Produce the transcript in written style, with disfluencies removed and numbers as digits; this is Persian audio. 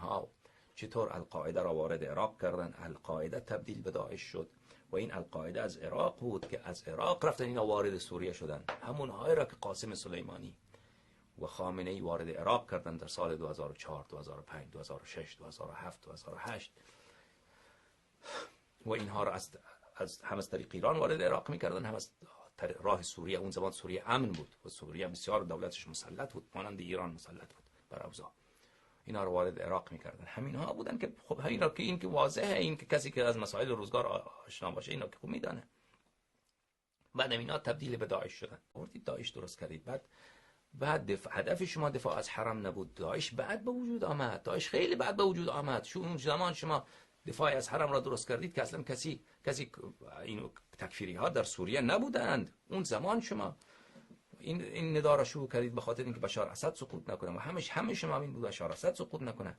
اینها چطور القاعده را وارد عراق کردن، القاعده تبدیل به داعش شد و این القاعده از عراق بود که از عراق رفتن اینا وارد سوریه شدن، همونهایی را که قاسم سلیمانی و خامنه ای وارد عراق کردن در سال 2004 2005 2006 2007 2008 و اینها را هم از طریق ایران وارد عراق میکردن، هم از راه سوریه. اون زمان سوریه امن بود و سوریه بسیار دولتش مسلط بود، مانند ایران مسلط بود بر اوضاع. اینا رو وارد عراق میکردن. همینها بودن که خب همینا که این که واضحه، این که کسی که از مسائل روزگار آشنا باشه اینا که خوب میدانه. بعد اینا تبدیل به داعش شدن. آوردید داعش درست کردید. بعد هدف شما دفاع از حرم نبود. داعش بعد به وجود آمد. داعش خیلی بعد به وجود آمد. اون زمان شما دفاع از حرم را درست کردید که اصلا کسی این تکفیری ها در سوریه نبودند. اون زمان شما این ندا را شروع کردید به خاطر اینکه بشار اسد سقوط نکنه و همه شما این بود بشار اسد سقوط نکنه.